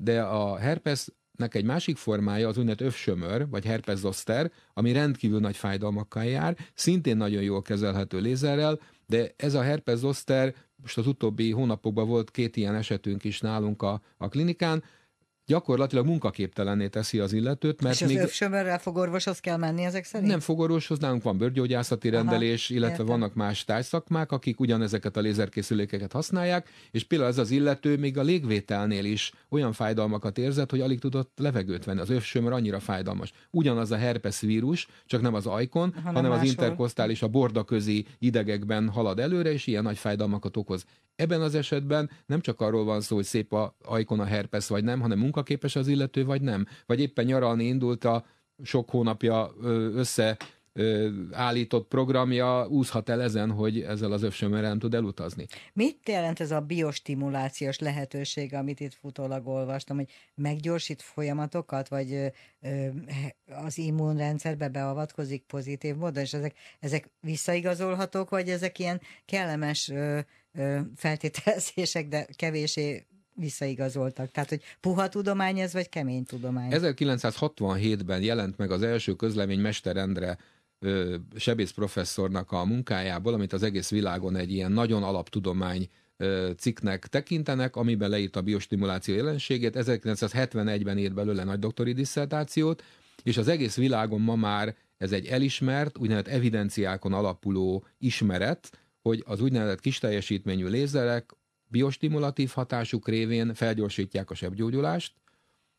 de a herpesnek egy másik formája az úgynevezett övsömör, vagy herpes zoster, ami rendkívül nagy fájdalmakkal jár, szintén nagyon jól kezelhető lézerrel, de ez a herpes zoster, most az utóbbi hónapokban volt 2 ilyen esetünk is nálunk a klinikán, gyakorlatilag munkaképtelenné teszi az illetőt, mert és az övsömörrel fogorvoshoz kell menni ezek szerint? Nem fogorvoshoz, nálunk van bőrgyógyászati rendelés, illetve értem. vannak más tárgyszakmák, akik ugyanezeket a lézerkészülékeket használják, és például ez az illető még a légvételnél is olyan fájdalmakat érzett, hogy alig tudott levegőt venni. Az övsömör annyira fájdalmas. Ugyanaz a herpes vírus, csak nem az ajkon, hanem az interkosztális, a bordaközi idegekben halad előre, és ilyen nagy fájdalmakat okoz. Ebben az esetben nem csak arról van szó, hogy szép a ajkon a herpes vagy nem, hanem munkaképes az illető vagy nem. Vagy éppen nyaralni indult a sok hónapja összeállított programja, úszhat el ezen, hogy ezzel az övsömörrel nem tud elutazni. Mit jelent ez a biostimulációs lehetőség, amit itt futólag olvastam, hogy meggyorsít folyamatokat, vagy az immunrendszerbe beavatkozik pozitív módon, és ezek visszaigazolhatók, vagy ezek ilyen kellemes feltételezések, de kevésé visszaigazoltak. Tehát, hogy puha tudomány ez, vagy kemény tudomány? 1967-ben jelent meg az első közlemény Mester Endre sebész professzornak a munkájából, amit az egész világon egy ilyen nagyon alaptudomány cikknek tekintenek, amiben leírt a biostimuláció jelenségét. 1971-ben írt belőle nagy doktori disszertációt, és az egész világon ma már ez egy elismert, úgynevezett evidenciákon alapuló ismeret, hogy az úgynevezett kis teljesítményű lézerek biostimulatív hatásuk révén felgyorsítják a sebgyógyulást,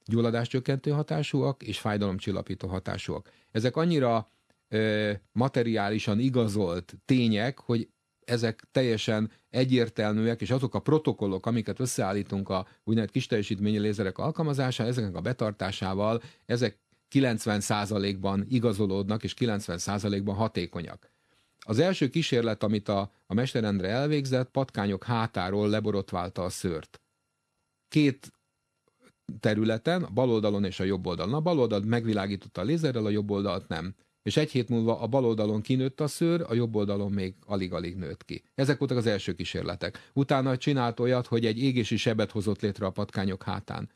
gyulladáscsökkentő hatásúak és fájdalomcsillapító hatásúak. Ezek annyira materiálisan igazolt tények, hogy ezek teljesen egyértelműek, és azok a protokollok, amiket összeállítunk a úgynevezett kis teljesítményű lézerek alkalmazása, ezeknek a betartásával, ezek 90%-ban igazolódnak, és 90%-ban hatékonyak. Az első kísérlet, amit a Mester Endre elvégzett, patkányok hátáról leborotválta a szőrt. 2 területen, a bal oldalon és a jobb oldalon. A bal oldalt megvilágította a lézerrel, a jobb oldalt nem. És 1 hét múlva a bal oldalon kinőtt a szőr, a jobb oldalon még alig-alig nőtt ki. Ezek voltak az első kísérletek. Utána csinált olyat, hogy egy égési sebet hozott létre a patkányok hátán.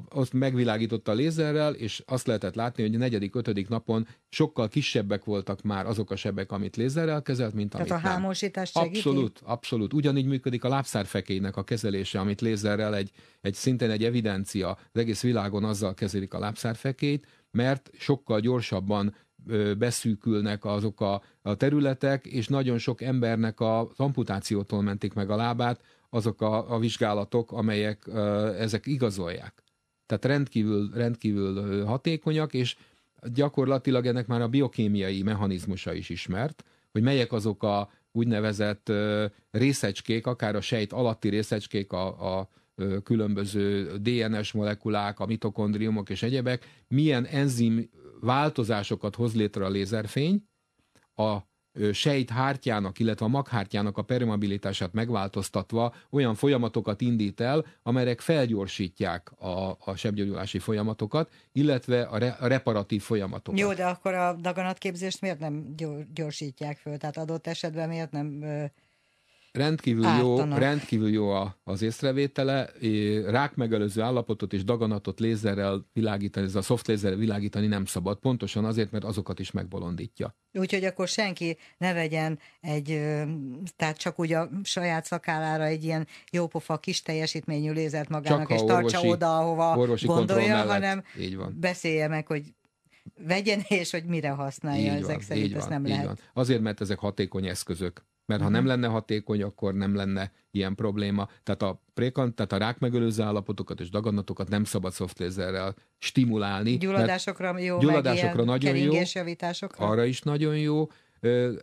Azt megvilágította a lézerrel, és azt lehetett látni, hogy a 4.-5. napon sokkal kisebbek voltak már azok a sebek, amit lézerrel kezelt, mint amit nem. Tehát a hámosítás segíti? Abszolút. Ugyanígy működik a lábszárfekélynek a kezelése, amit lézerrel szintén egy evidencia. Az egész világon azzal kezelik a lábszárfekélyt, mert sokkal gyorsabban beszűkülnek azok a területek, és nagyon sok embernek az amputációtól mentik meg a lábát azok a vizsgálatok, amelyek ezek igazolják. Tehát rendkívül hatékonyak, és gyakorlatilag ennek már a biokémiai mechanizmusa is ismert, hogy melyek azok a úgynevezett részecskék, akár a sejt alatti részecskék, a különböző DNS molekulák, a mitokondriumok és egyebek, milyen enzim változásokat hoz létre a lézerfény, a sejthártyának, illetve a maghártyának a permeabilitását megváltoztatva olyan folyamatokat indít el, amelyek felgyorsítják a sebgyógyulási folyamatokat, illetve a reparatív folyamatokat. Jó, de akkor a daganatképzést miért nem gyorsítják föl? Tehát adott esetben miért nem Rendkívül jó az észrevétele. Rákmegelőző állapotot és daganatot lézerrel világítani, ez a soft lézerrel világítani nem szabad. Pontosan azért, mert azokat is megbolondítja. Úgyhogy akkor senki ne vegyen tehát csak úgy a saját szakállára egy ilyen jópofa kis teljesítményű lézert magának, és tartsa oda, ahova gondolja, hanem beszélje meg, hogy vegyen, és hogy mire használja. Ezek szerint ezt nem lehet. Van. Azért, mert ezek hatékony eszközök. Mert ha nem lenne hatékony, akkor nem lenne ilyen probléma. Tehát a rákmegelőző állapotokat és daganatokat nem szabad softlézerrel stimulálni. Gyulladásokra jó, gyulladásokra nagyon jó, keringésjavításokra? arra is nagyon jó.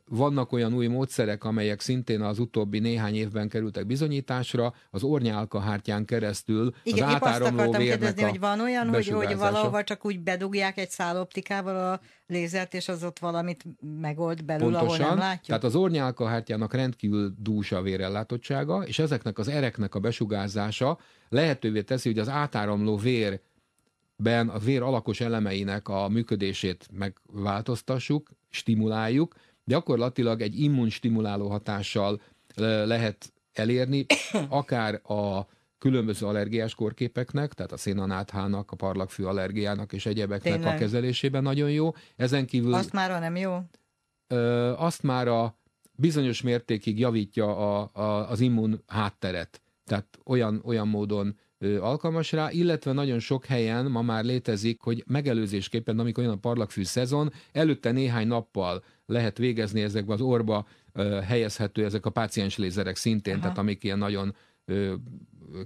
Vannak olyan új módszerek, amelyek szintén az utóbbi néhány évben kerültek bizonyításra, az ornyálkahártyán keresztül igen, az átáramló vérnek hogy van olyan, hogy valahova csak úgy bedugják egy száloptikával a lézert, és az ott valamit megold belül, pontosan, ahol nem látjuk? Tehát az ornyálkahártyának rendkívül dús a vérellátottsága, és ezeknek az ereknek a besugárzása lehetővé teszi, hogy az átáramló vérben a vér alakos elemeinek a működését megváltoztassuk, stimuláljuk, gyakorlatilag egy immunstimuláló hatással lehet elérni, akár a különböző allergiás kórképeknek, tehát a szénanáthának, a parlagfű allergiának és egyebeknek Tényleg? A kezelésében nagyon jó. Ezen kívül... Asztmára nem jó? Asztmára bizonyos mértékig javítja az immun hátteret. Tehát olyan módon alkalmas rá, illetve nagyon sok helyen ma már létezik, hogy megelőzésképpen, amikor olyan a parlagfű szezon, előtte néhány nappal lehet végezni ezekbe az orba helyezhető, ezek a páciens lézerek szintén, Aha. tehát amik ilyen nagyon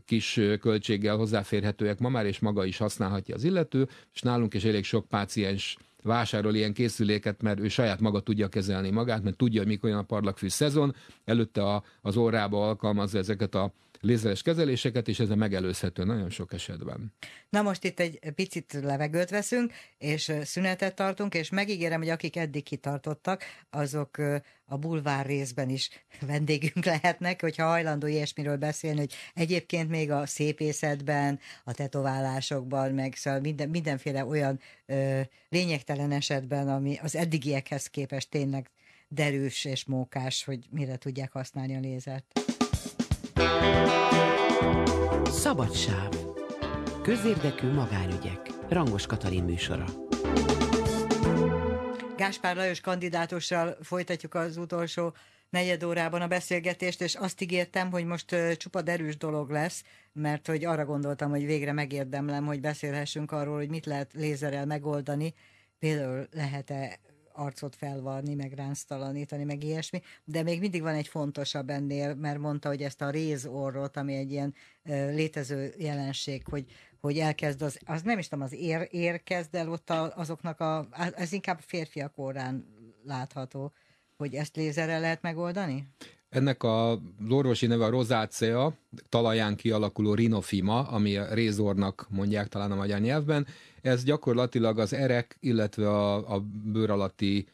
kis költséggel hozzáférhetőek ma már, és maga is használhatja az illető, és nálunk is elég sok páciens vásárol ilyen készüléket, mert ő saját maga tudja kezelni magát, mert tudja, hogy mikor jön a parlagfű szezon, előtte az orrába alkalmazza ezeket a lézeres kezeléseket, és ezzel megelőzhető nagyon sok esetben. Na most itt egy picit levegőt veszünk, és szünetet tartunk, és megígérem, hogy akik eddig kitartottak, azok a bulvár részben is vendégünk lehetnek, hogyha hajlandó ilyesmiről beszélni, hogy egyébként még a szépészetben, a tetoválásokban, meg szóval mindenféle olyan lényegtelen esetben, ami az eddigiekhez képest tényleg derűs és mókás, hogy mire tudják használni a lézert. Szabadsáv. Közérdekű magánügyek. Rangos Katalin műsora. Gáspár Lajos kandidátussal folytatjuk az utolsó negyed órában a beszélgetést, és azt ígértem, hogy most csupa derűs dolog lesz, mert hogy arra gondoltam, hogy végre megérdemlem, hogy beszélhessünk arról, hogy mit lehet lézerrel megoldani. Például lehet-e arcot felvarni, meg ránctalanítani, meg ilyesmi, de még mindig van egy fontosabb ennél, mert mondta, hogy ezt a rézorrot, ami egy ilyen létező jelenség, hogy elkezd az nem is tudom, az ér kezd el ott azoknak ez inkább férfiak orrán látható, hogy ezt lézerrel lehet megoldani? Ennek az orvosi neve a rozácea, talaján kialakuló rinofima, ami a rézornak mondják talán a magyar nyelvben. Ez gyakorlatilag az erek, illetve a bőr alatti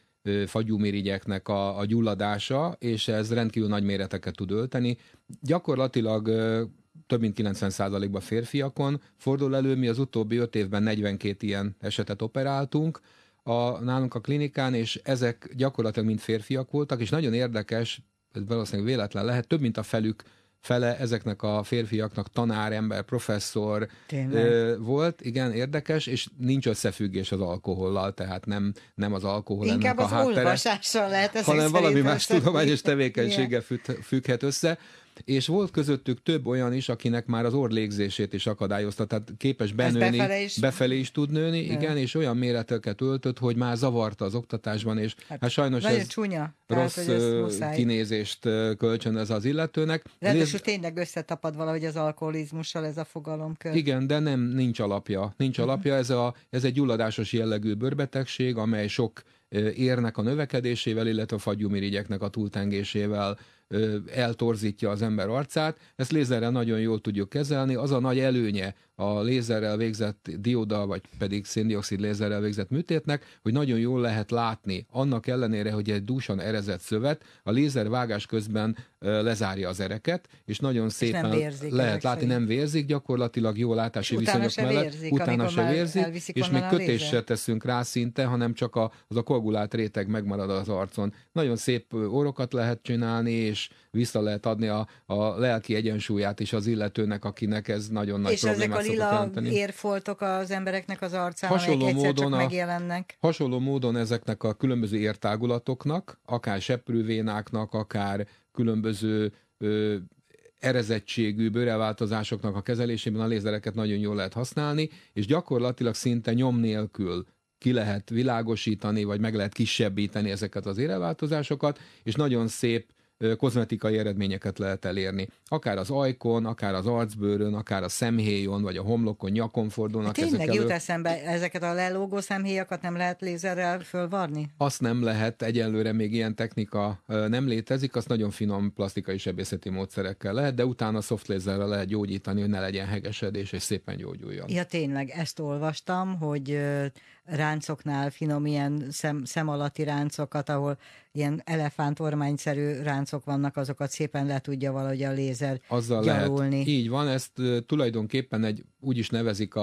fagyúmirigyeknek a gyulladása, és ez rendkívül nagy méreteket tud ölteni. Gyakorlatilag több mint 90%-ban férfiakon fordul elő, mi az utóbbi 5 évben 42 ilyen esetet operáltunk nálunk a klinikán, és ezek gyakorlatilag mind férfiak voltak, és nagyon érdekes, ez valószínűleg véletlen lehet, több mint a fele ezeknek a férfiaknak tanár, ember, professzor volt, igen, érdekes, és nincs összefüggés az alkohollal, tehát nem az alkohol inkább ennek a háttere. Inkább az olvasással lehet ezek hanem valami más tudományos tevékenységgel függhet össze. És volt közöttük több olyan is, akinek már az orr légzését is akadályozta, tehát képes benőni, befelé is tud nőni, igen, és olyan méreteket öltött, hogy már zavarta az oktatásban, és hát sajnos ez csúnya. Rossz kinézést kölcsönöz az illetőnek. Ráadásul tényleg összetapad valahogy az alkoholizmussal ez a fogalomkör. Igen, de nincs alapja. Nincs alapja, ez egy gyulladásos jellegű bőrbetegség, amely sok érnek a növekedésével, illetve a fagyúmirigyeknek a túltengésével eltorzítja az ember arcát. Ezt lézerrel nagyon jól tudjuk kezelni. Az a nagy előnye a lézerrel végzett dioda, vagy pedig széndioxid lézerrel végzett műtétnek, hogy nagyon jól lehet látni. Annak ellenére, hogy egy dúsan erezett szövet, a lézer vágás közben lezárja az ereket, és nagyon szépen lehet látni, nem vérzik, gyakorlatilag jó látási viszonyok mellett. Utána se vérzik, és még kötést se teszünk rá szinte, hanem csak az a koagulált réteg megmarad az arcon. Nagyon szép orrokat lehet csinálni, és vissza lehet adni a lelki egyensúlyát is az illetőnek, akinek ez nagyon nagy problémát szokott jelenteni. És ezek a lila érfoltok az embereknek az arcán, amelyek egyszer csak megjelennek? Hasonló módon ezeknek a különböző értágulatoknak, akár seprővénáknak, akár különböző erezettségű bőrelváltozásoknak a kezelésében a lézereket nagyon jól lehet használni, és gyakorlatilag szinte nyom nélkül ki lehet világosítani, vagy meg lehet kisebbíteni ezeket az érelváltozásokat, és nagyon szép kozmetikai eredményeket lehet elérni. Akár az ajkon, akár az arcbőrön, akár a szemhéjon, vagy a homlokon, nyakon fordulnak ezek elő. Tényleg jut eszembe, ezeket a lelógó szemhéjakat nem lehet lézerrel fölvarni? Azt nem lehet, egyelőre még ilyen technika nem létezik, azt nagyon finom plastikai sebészeti módszerekkel lehet, de utána soft lézerrel lehet gyógyítani, hogy ne legyen hegesedés, és szépen gyógyuljon. Ja, tényleg, ezt olvastam, hogy ráncoknál finom ilyen szem alatti ráncokat, ahol ilyen elefántormányszerű ráncok vannak, azokat szépen le tudja valahogy a lézer azzal gyarulni. Lehet. Így van, ezt tulajdonképpen úgy is nevezik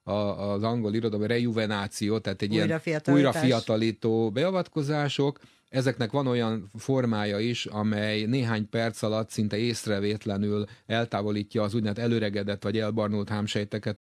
az angol irodalom rejuvenáció, tehát egy ilyen újrafiatalító beavatkozások. ezeknek van olyan formája is, amely néhány perc alatt szinte észrevétlenül eltávolítja az úgynevezett előregedett vagy elbarnult hámsejteket